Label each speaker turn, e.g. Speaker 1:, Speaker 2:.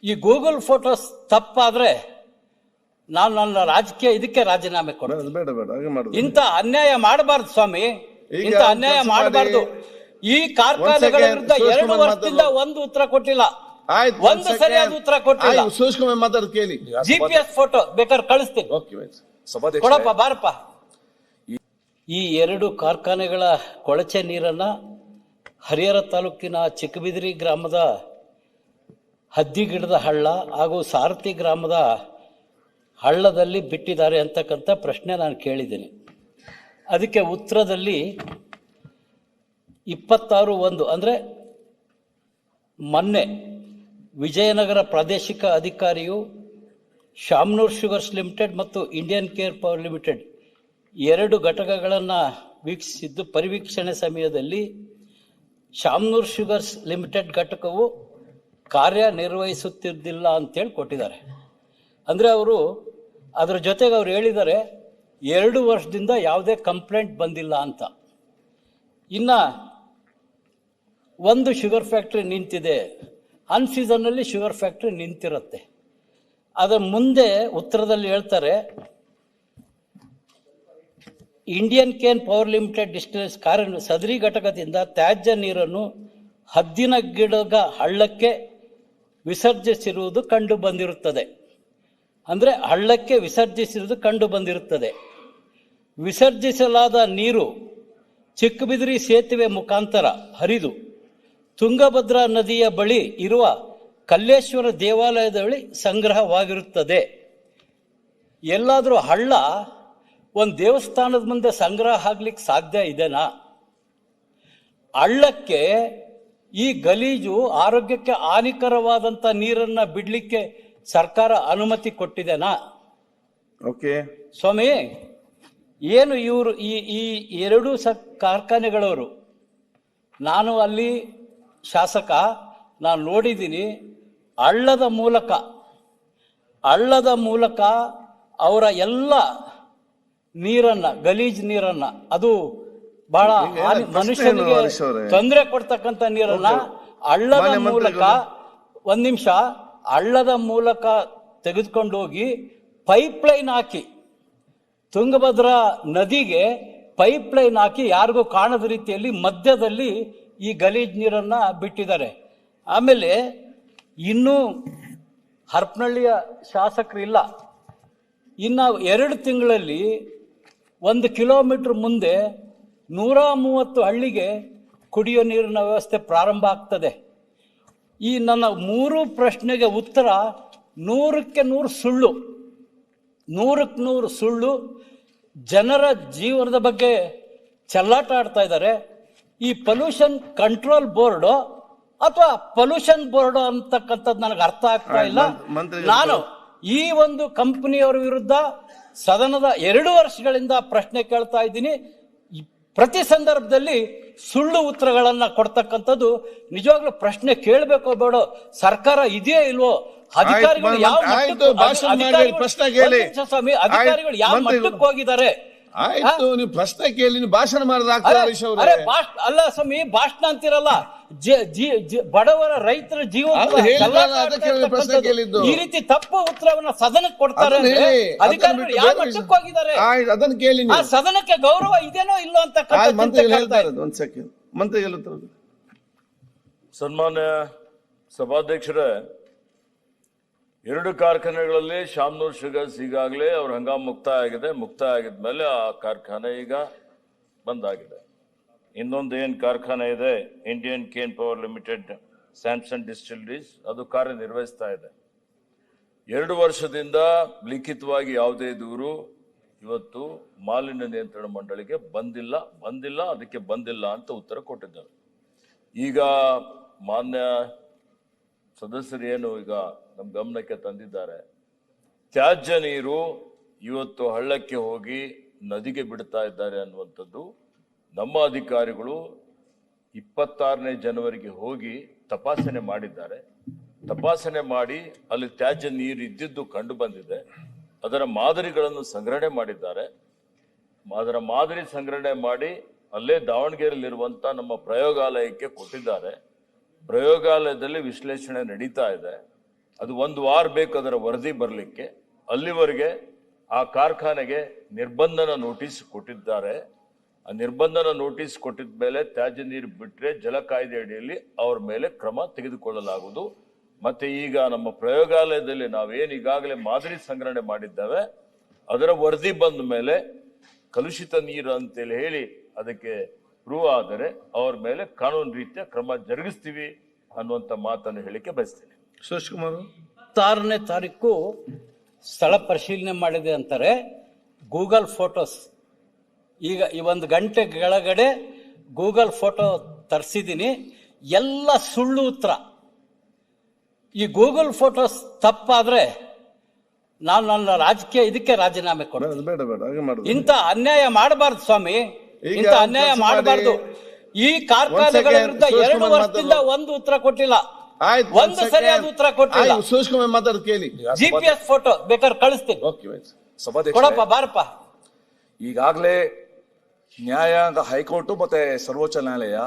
Speaker 1: ಈ Google photos ತಪ್ಪಾದ್ರೆ ನಾನು ನನ್ನ ರಾಜಕೀಯ ಇದಕ್ಕೆ ರಾಜೀನಾಮೆ ಕೊಡ್ತೀನಿ.
Speaker 2: ಬೇಡ ಬೇಡ ಹಾಗೆ ಮಾಡುದು.
Speaker 1: ಇಂಥ ಅನ್ಯಾಯ ಮಾಡಬಾರ್ದು ಸ್ವಾಮಿ, ಇಂಥ ಅನ್ಯಾಯ ಮಾಡಬಾರ್ದು. ಈ ಕಾರ್ಖಾನೆಗಳ ವಿರುದ್ಧ 2 ವರ್ಷದಿಂದ ಒಂದು ಉತ್ತರ ಕೊಟ್ಟಿಲ್ಲ, ಒಂದು ಸರಿಯಾದ ಉತ್ತರ ಕೊಟ್ಟಿಲ್ಲ.
Speaker 2: ಸೂಕ್ಷ್ಮ ಮಾತಾಡ್ ಕೇಳಿ.
Speaker 1: GPS ಫೋಟೋ ಬೇಕಾದ್ರೆ ಕಳಿಸ್ತೀನಿ, ಕೊಡಪ್ಪ ಬಾರಪ್ಪ. ಈ 2 ಕಾರ್ಖಾನೆಗಳ ಕೊಳಚೆ ನೀರನ್ನ ಹರಿಹರ ತಾಲೂಕಿನ ಚಿಕ್ಕಬಿದಿರಿ ಗ್ರಾಮದ ಹದ್ದಿಗಿಡದ ಹಳ್ಳ ಹಾಗೂ ಸಾರಥಿ ಗ್ರಾಮದ ಹಳ್ಳದಲ್ಲಿ ಬಿಟ್ಟಿದ್ದಾರೆ ಅಂತಕ್ಕಂಥ ಪ್ರಶ್ನೆ ನಾನು ಕೇಳಿದ್ದೀನಿ. ಅದಕ್ಕೆ ಉತ್ತರದಲ್ಲಿ 26/1 ಅಂದರೆ ಮೊನ್ನೆ ವಿಜಯನಗರ ಪ್ರಾದೇಶಿಕ ಅಧಿಕಾರಿಯು ಶಾಮ್ನೂರ್ ಶುಗರ್ಸ್ ಲಿಮಿಟೆಡ್ ಮತ್ತು ಇಂಡಿಯನ್ ಕೇರ್ ಪವರ್ ಲಿಮಿಟೆಡ್ 2 ಘಟಕಗಳನ್ನು ವೀಕ್ಷಿಸಿದ್ದು, ಪರಿವೀಕ್ಷಣೆ ಸಮಯದಲ್ಲಿ ಶಾಮ್ನೂರ್ ಶುಗರ್ಸ್ ಲಿಮಿಟೆಡ್ ಘಟಕವು ಕಾರ್ಯನಿರ್ವಹಿಸುತ್ತಿದ್ದಿಲ್ಲ ಅಂತೇಳಿ ಕೊಟ್ಟಿದ್ದಾರೆ. ಅಂದರೆ ಅವರು ಅದರ ಜೊತೆಗೆ ಅವ್ರು ಹೇಳಿದ್ದಾರೆ 2 ವರ್ಷದಿಂದ ಯಾವುದೇ ಕಂಪ್ಲೇಂಟ್ ಬಂದಿಲ್ಲ ಅಂತ. ಇನ್ನು ಒಂದು ಶುಗರ್ ಫ್ಯಾಕ್ಟ್ರಿ ನಿಂತಿದೆ, ಅನ್ಸೀಸನ್ನಲ್ಲಿ ಶುಗರ್ ಫ್ಯಾಕ್ಟ್ರಿ ನಿಂತಿರುತ್ತೆ. ಅದರ ಮುಂದೆ ಉತ್ತರದಲ್ಲಿ ಹೇಳ್ತಾರೆ, ಇಂಡಿಯನ್ ಕೇನ್ ಪವರ್ ಲಿಮಿಟೆಡ್ ಡಿಸ್ಟಿಲರ್ಸ್ ಸದರಿ ಘಟಕದಿಂದ ತ್ಯಾಜ್ಯ ನೀರನ್ನು ಹದ್ದಿನ ಗಿಡದ ಹಳ್ಳಕ್ಕೆ ವಿಸರ್ಜಿಸಿರುವುದು ಕಂಡು ಬಂದಿರುತ್ತದೆ. ಅಂದರೆ ಹಳ್ಳಕ್ಕೆ ವಿಸರ್ಜಿಸಿರುವುದು ಕಂಡು ಬಂದಿರುತ್ತದೆ. ವಿಸರ್ಜಿಸಲಾದ ನೀರು ಚಿಕ್ಕಬಿದಿರಿ ಸೇತುವೆ ಮುಖಾಂತರ ಹರಿದು ತುಂಗಭದ್ರಾ ನದಿಯ ಬಳಿ ಇರುವ ಕಲ್ಲೇಶ್ವರ ದೇವಾಲಯದ ಬಳಿ ಸಂಗ್ರಹವಾಗಿರುತ್ತದೆ. ಎಲ್ಲಾದರೂ ಹಳ್ಳ ಒಂದು ದೇವಸ್ಥಾನದ ಮುಂದೆ ಸಂಗ್ರಹ ಆಗ್ಲಿಕ್ಕೆ ಸಾಧ್ಯ ಇದೆನಾ? ಹಳ್ಳಕ್ಕೆ ಈ ಗಲೀಜು ಆರೋಗ್ಯಕ್ಕೆ ಹಾನಿಕರವಾದಂಥ ನೀರನ್ನ ಬಿಡ್ಲಿಕ್ಕೆ ಸರ್ಕಾರ ಅನುಮತಿ ಕೊಟ್ಟಿದೆನಾ?
Speaker 2: ಓಕೆ
Speaker 1: ಸ್ವಾಮಿ, ಏನು ಇವರು ಈ 2 ಕಾರ್ಖಾನೆಗಳವರು, ನಾನು ಅಲ್ಲಿ ಶಾಸಕ, ನಾನು ನೋಡಿದ್ದೀನಿ. ಹಳ್ಳದ ಮೂಲಕ ಅವರ ಎಲ್ಲ ನೀರನ್ನ, ಗಲೀಜ್ ನೀರನ್ನ, ಅದು ಬಹಳ ಮನುಷ್ಯನಿಗೆ ತೊಂದರೆ ಕೊಡ್ತಕ್ಕಂಥ ನೀರನ್ನ ಹಳ್ಳದ ಮೂಲಕ, 1 ನಿಮಿಷ, ಹಳ್ಳದ ಮೂಲಕ ತೆಗೆದುಕೊಂಡು ಹೋಗಿ ಪೈಪ್ಲೈನ್ ಹಾಕಿ ತುಂಗಭದ್ರಾ ನದಿಗೆ ಪೈಪ್ಲೈನ್ ಹಾಕಿ ಯಾರಿಗೂ ಕಾಣದ ರೀತಿಯಲ್ಲಿ ಮಧ್ಯದಲ್ಲಿ ಈ ಗಲೀಜ್ ನೀರನ್ನ ಬಿಟ್ಟಿದ್ದಾರೆ. ಆಮೇಲೆ ಇನ್ನೂ ಹರಪನಹಳ್ಳಿಯ ಶಾಸಕರು ಇಲ್ಲ, ಇನ್ನು 2 ತಿಂಗಳಲ್ಲಿ 1 ಕಿಲೋಮೀಟರ್ ಮುಂದೆ 130 ಹಳ್ಳಿಗೆ ಕುಡಿಯೋ ನೀರಿನ ವ್ಯವಸ್ಥೆ ಪ್ರಾರಂಭ ಆಗ್ತದೆ. ಈ ನನ್ನ 3 ಪ್ರಶ್ನೆಗೆ ಉತ್ತರ 100ಕ್ಕೆ 100 ಸುಳ್ಳು, 100ಕ್ಕೆ 100 ಸುಳ್ಳು. ಜನರ ಜೀವನದ ಬಗ್ಗೆ ಚೆಲ್ಲಾಟ ಆಡ್ತಾ ಇದ್ದಾರೆ. ಈ ಪೊಲ್ಯೂಷನ್ ಕಂಟ್ರೋಲ್ ಬೋರ್ಡು ಅಥವಾ ಪೊಲ್ಯೂಷನ್ ಬೋರ್ಡ್ ಅಂತಕ್ಕಂಥದ್ದು ನನಗೆ ಅರ್ಥ ಆಗ್ತಾ ಇಲ್ಲ. ನಾನು ಈ ಒಂದು ಕಂಪನಿಯವರ ವಿರುದ್ಧ ಸದನದ 2 ವರ್ಷಗಳಿಂದ ಪ್ರಶ್ನೆ ಕೇಳ್ತಾ ಇದ್ದೀನಿ. ಪ್ರತಿ ಸಂದರ್ಭದಲ್ಲಿ ಸುಳ್ಳು ಉತ್ತರಗಳನ್ನ ಕೊಡ್ತಕ್ಕಂಥದ್ದು. ನಿಜವಾಗ್ಲೂ ಪ್ರಶ್ನೆ ಕೇಳಬೇಕೋ ಬೇಡೋ, ಸರ್ಕಾರ ಇದೆಯೋ ಇಲ್ವೋ, ಅಧಿಕಾರಿಗಳು ಯಾವ ಅಧಿಕಾರಿಗಳು ಯಾವ ಮಟ್ಟಕ್ಕೆ ಹೋಗಿದ್ದಾರೆ?
Speaker 2: ಆಯ್ತು, ನೀವು ಪ್ರಶ್ನೆ ಕೇಳಿ, ನೀವು ಭಾಷಣ
Speaker 1: ಅಲ್ಲ ಸ್ವಾಮಿ, ಭಾಷಣ ಅಂತಿರಲ್ಲ, ಬಡವರ ರೈತರ ಜೀವ ಈ ರೀತಿ ತಪ್ಪು ಉತ್ತರವನ್ನ ಸದನಕ್ಕೆ ಕೊಡ್ತಾರೆ. ಅಧಿಕಾರಿಗಳು ಯಾವ ಮಟ್ಟಕ್ಕೆ ಹೋಗಿದ್ದಾರೆ?
Speaker 2: ಅದನ್ನು ಕೇಳಿ.
Speaker 1: ಆ ಸದನಕ್ಕೆ ಗೌರವ ಇದೇನೋ ಇಲ್ಲೋ ಅಂತ
Speaker 2: ಮಂತ್ರಿಗಳು.
Speaker 3: ಸನ್ಮಾನ್ಯ ಸಭಾಧ್ಯಕ್ಷರೇ, 2 ಕಾರ್ಖಾನೆಗಳಲ್ಲಿ ಶಾಮ್ನೂರ್ ಶುಗರ್ಸ್ ಈಗಾಗಲೇ ಅವ್ರ ಹಂಗಾಮ ಮುಕ್ತಾಯ ಆಗಿದ್ಮೇಲೆ ಆ ಕಾರ್ಖಾನೆ ಈಗ ಬಂದಾಗಿದೆ. ಇನ್ನೊಂದು ಏನು ಕಾರ್ಖಾನೆ ಇದೆ, Indian cane power limited Samson distilleries, ಅದು ಕಾರ್ಯನಿರ್ವಹಿಸ್ತಾ ಇದೆ. 2 ವರ್ಷದಿಂದ ಲಿಖಿತವಾಗಿ ಯಾವುದೇ ದೂರು ಇವತ್ತು ಮಾಲಿನ್ಯ ನಿಯಂತ್ರಣ ಮಂಡಳಿಗೆ ಬಂದಿಲ್ಲ, ಅದಕ್ಕೆ ಬಂದಿಲ್ಲ ಅಂತ ಉತ್ತರ ಕೊಟ್ಟಿದ್ದಾರೆ. ಈಗ ಮಾನ್ಯ ಸದಸ್ಯರು ಏನು ಈಗ ನಮ್ಮ ಗಮನಕ್ಕೆ ತಂದಿದ್ದಾರೆ, ತ್ಯಾಜ್ಯ ನೀರು ಇವತ್ತು ಹಳ್ಳಕ್ಕೆ ಹೋಗಿ ನದಿಗೆ ಬಿಡ್ತಾ ಇದ್ದಾರೆ ಅನ್ನುವಂಥದ್ದು. ನಮ್ಮ ಅಧಿಕಾರಿಗಳು 26ನೇ ಜನವರಿಗೆ ಹೋಗಿ ತಪಾಸಣೆ ಮಾಡಿದ್ದಾರೆ. ತಪಾಸಣೆ ಮಾಡಿ ಅಲ್ಲಿ ತ್ಯಾಜ್ಯ ನೀರು ಇದ್ದಿದ್ದು ಕಂಡು ಬಂದಿದೆ. ಅದರ ಮಾದರಿಗಳನ್ನು ಸಂಗ್ರಹಣೆ ಮಾಡಿದ್ದಾರೆ. ಅದರ ಮಾದರಿ ಸಂಗ್ರಹಣೆ ಮಾಡಿ ಅಲ್ಲೇ ದಾವಣಗೆರೆಯಲ್ಲಿರುವಂಥ ನಮ್ಮ ಪ್ರಯೋಗಾಲಯಕ್ಕೆ ಕೊಟ್ಟಿದ್ದಾರೆ. ಪ್ರಯೋಗಾಲಯದಲ್ಲಿ ವಿಶ್ಲೇಷಣೆ ನಡೀತಾ ಇದೆ. ಅದು 1 ವಾರ ಬೇಕು ಅದರ ವರದಿ ಬರಲಿಕ್ಕೆ. ಅಲ್ಲಿವರೆಗೆ ಆ ಕಾರ್ಖಾನೆಗೆ ನಿರ್ಬಂಧನ ನೋಟಿಸ್ ಕೊಟ್ಟಿದ್ದಾರೆ. ಆ ನಿರ್ಬಂಧನ ನೋಟಿಸ್ ಕೊಟ್ಟಿದ ಮೇಲೆ ತ್ಯಾಜ್ಯ ನೀರು ಬಿಟ್ಟರೆ ಜಲ ಕಾಯ್ದೆ ಅಡಿಯಲ್ಲಿ ಅವ್ರ ಮೇಲೆ ಕ್ರಮ ತೆಗೆದುಕೊಳ್ಳಲಾಗುವುದು. ಮತ್ತೆ ಈಗ ನಮ್ಮ ಪ್ರಯೋಗಾಲಯದಲ್ಲಿ ನಾವೇನು ಈಗಾಗಲೇ ಮಾದರಿ ಸಂಗ್ರಹಣೆ ಮಾಡಿದ್ದೇವೆ ಅದರ ವರದಿ ಬಂದ ಮೇಲೆ ಕಲುಷಿತ ನೀರು ಅಂತೇಳಿ ಹೇಳಿ ಅದಕ್ಕೆ ಪ್ರೂವ್ ಆದರೆ ಅವ್ರ ಮೇಲೆ ಕಾನೂನು ರೀತಿಯ ಕ್ರಮ ಜರುಗಿಸ್ತೀವಿ ಅನ್ನುವಂಥ ಮಾತನ್ನು ಹೇಳಿಕೆ ಬಯಸ್ತೇನೆ.
Speaker 2: ಸುರೇಶ್ ಕುಮಾರ್
Speaker 1: 6ನೇ ತಾರೀಕು ಸ್ಥಳ ಪರಿಶೀಲನೆ ಮಾಡಿದೆ ಅಂತಾರೆ. ಗೂಗಲ್ ಫೋಟೋಸ್ ಈಗ ಈ 1 ಗಂಟೆ ಕೆಳಗಡೆ ಗೂಗಲ್ ಫೋಟೋ ತರಿಸಿದ್ದೀನಿ, ಎಲ್ಲ ಸುಳ್ಳು ಉತ್ತರ. ಈ ಗೂಗಲ್ ಫೋಟೋಸ್ ತಪ್ಪಾದ್ರೆ ನಾನು ನನ್ನ ರಾಜಕೀಯ ಇದಕ್ಕೆ ರಾಜೀನಾಮೆ ಕೊಡ್ತೀನಿ.
Speaker 2: ಬೇಡ ಬೇಡ ಹಾಗೆ ಮಾಡುದು.
Speaker 1: ಇಂಥ ಅನ್ಯಾಯ ಮಾಡಬಾರ್ದು ಸ್ವಾಮಿ,
Speaker 2: ಈಗ
Speaker 1: ಇಂಥ ಅನ್ಯಾಯ
Speaker 2: ಕೆಲಸ
Speaker 1: ಮಾಡಬಾರ್ದು.
Speaker 2: ಮಾಡಿ.
Speaker 1: ಈ ಕಾರ್ಖಾನೆಗಳ
Speaker 2: ಒಂದ್
Speaker 1: ವಿರುದ್ಧ
Speaker 2: ಸೆಕೆಂಡ್,
Speaker 1: 2 ವರ್ಷದಿಂದ ಒಂದು ಉತ್ತರ ಕೊಟ್ಟಿಲ್ಲ,
Speaker 2: ಆಯ್ತು,
Speaker 1: ಒಂದು ಸರಿಯಾದ ಉತ್ತರ ಕೊಟ್ಟಿಲ್ಲ.
Speaker 2: ಸುರೇಶ್ ಕುಮಾರ್ ಮಾತಾಡೋದು ಕೇಳಿ.
Speaker 1: GPS ಫೋಟೋ ಬೇಕಾದ್ರೆ ಕಳಿಸ್ತೀನಿ,
Speaker 2: ಓಕೆ
Speaker 4: ಸಭಾಧ್ಯಕ್ಷ,
Speaker 1: ಕೊಡಪ್ಪ ಬಾರಪ್ಪ.
Speaker 4: ಈಗಾಗಲೇ ನ್ಯಾಯಾಂಗ ಹೈಕೋರ್ಟ್ ಮತ್ತೆ ಸರ್ವೋಚ್ಚ ನ್ಯಾಯಾಲಯ